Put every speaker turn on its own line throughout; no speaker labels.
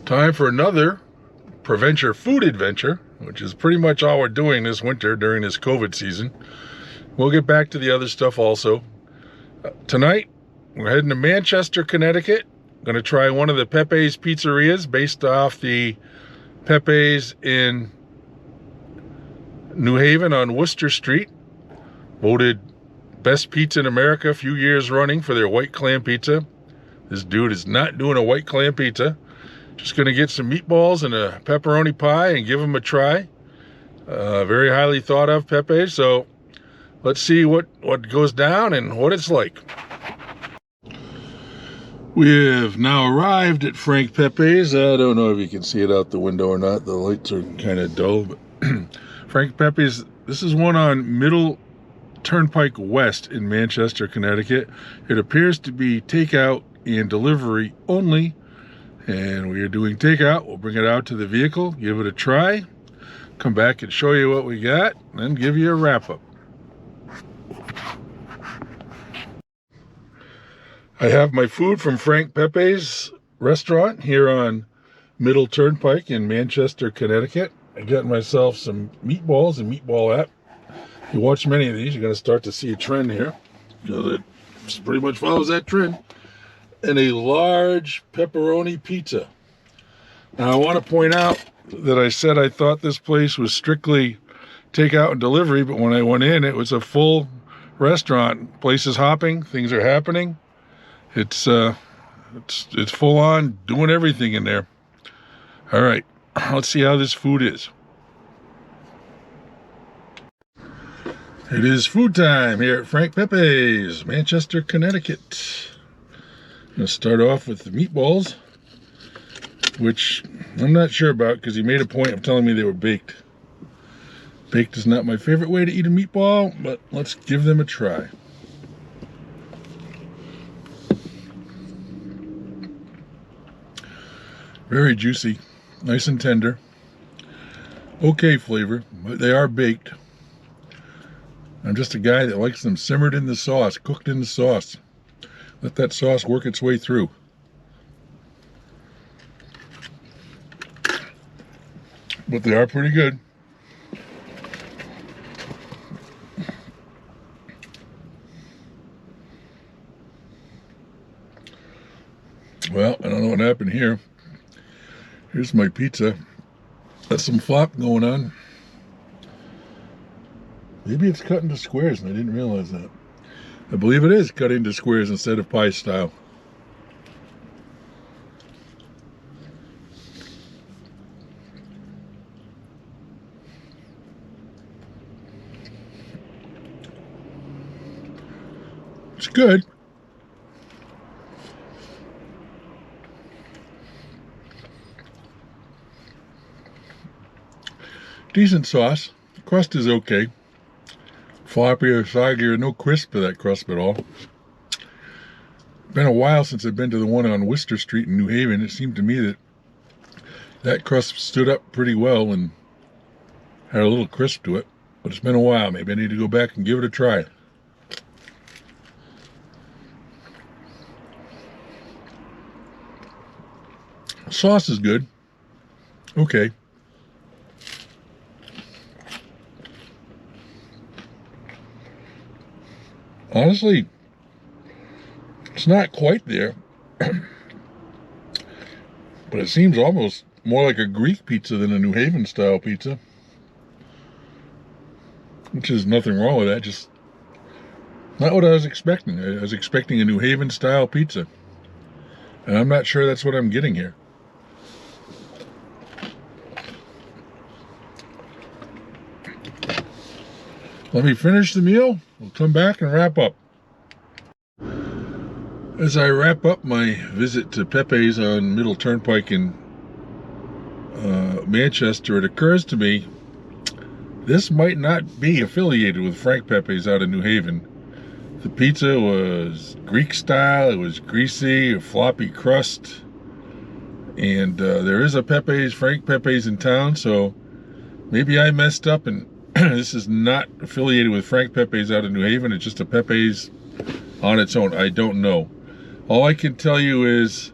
Time for another Preventure food adventure, which is pretty much all we're doing this winter during this COVID season. We'll get back to the other stuff also. Tonight, we're heading to Manchester, Connecticut. Going to try one of the Pepe's pizzerias based off the Pepe's in New Haven on Worcester Street. Voted best pizza in America a few years running for their white clam pizza. This dude is not doing a white clam pizza. Just going to get some meatballs and a pepperoni pie and give them a try. Very highly thought of Pepe. So let's see what goes down and what it's like. We have now arrived at Frank Pepe's. I don't know if you can see it out the window or not. The lights are kind of dull. But Frank Pepe's, this is one on Middle Turnpike West in Manchester, Connecticut. It appears to be takeout and delivery only. And we are doing takeout. We'll bring it out to the vehicle, give it a try, come back and show you what we got, and then give you a wrap-up. I have my food from Frank Pepe's restaurant here on Middle Turnpike in Manchester, Connecticut. I got myself some meatballs and meatball app. If you watch many of these, you're going to start to see a trend here, because it pretty much follows that trend. And a large pepperoni pizza. Now I want to point out that I said I thought this place was strictly takeout and delivery, but when I went in, it was a full restaurant. Place is hopping, things are happening. It's full on doing everything in there. All right, let's see how this food is. It is food time here at Frank Pepe's, Manchester, Connecticut. I'm going to start off with the meatballs, which I'm not sure about because he made a point of telling me they were baked. Baked is not my favorite way to eat a meatball, but let's give them a try. Very juicy, nice and tender. Okay flavor, but they are baked. I'm just a guy that likes them simmered in the sauce, cooked in the sauce. Let that sauce work its way through. But they are pretty good. Well, I don't know what happened here. Here's my pizza. That's some flop going on. Maybe it's cut into squares and I didn't realize that. I believe it is cut into squares instead of pie style. It's good. Decent sauce. Crust is okay. Floppy or soggy or no crisp to that crust at all. Been a while since I've been to the one on Worcester Street in New Haven. It seemed to me that crust stood up pretty well and had a little crisp to it. But it's been a while. Maybe I need to go back and give it a try. Sauce is good. Okay. Honestly, it's not quite there, but it seems almost more like a Greek pizza than a New Haven style pizza, which is nothing wrong with that, just not what I was expecting. I was expecting a New Haven style pizza, and I'm not sure that's what I'm getting here. Let me finish the meal. We'll come back and wrap up. As I wrap up my visit to Pepe's on Middle Turnpike in Manchester, it occurs to me this might not be affiliated with Frank Pepe's out of New Haven. The pizza was Greek style. It was greasy, a floppy crust. And there is a Pepe's, Frank Pepe's in town, so maybe I messed up and this is not affiliated with Frank Pepe's out of New Haven. It's just a Pepe's on its own. I don't know. All I can tell you is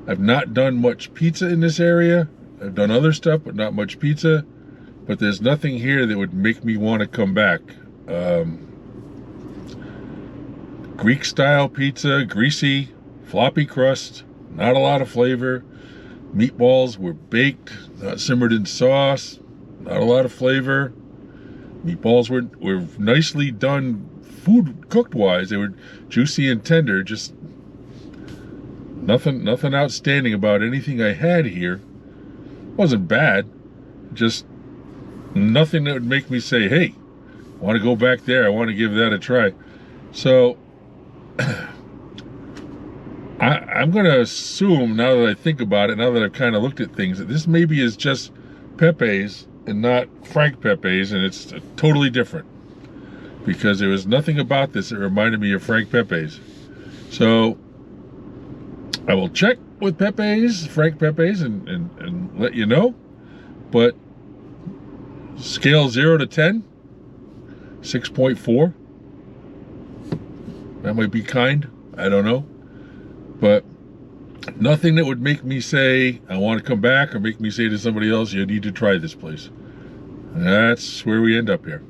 I've not done much pizza in this area. I've done other stuff, but not much pizza. But there's nothing here that would make me want to come back. Greek style pizza, greasy, floppy crust, not a lot of flavor. Meatballs were baked, not simmered in sauce, not a lot of flavor. Meatballs were nicely done food cooked wise. They were juicy and tender, just nothing outstanding about anything I had here. Wasn't bad, just nothing that would make me say, hey, I want to go back there, I want to give that a try. So I'm going to assume, now that I think about it, now that I've kind of looked at things, that this maybe is just Pepe's and not Frank Pepe's, and it's totally different. Because there was nothing about this that reminded me of Frank Pepe's. So I will check with Frank Pepe's, and let you know. But scale 0 to 10, 6.4. That might be kind. I don't know. But nothing that would make me say I want to come back, or make me say to somebody else, you need to try this place. And that's where we end up here.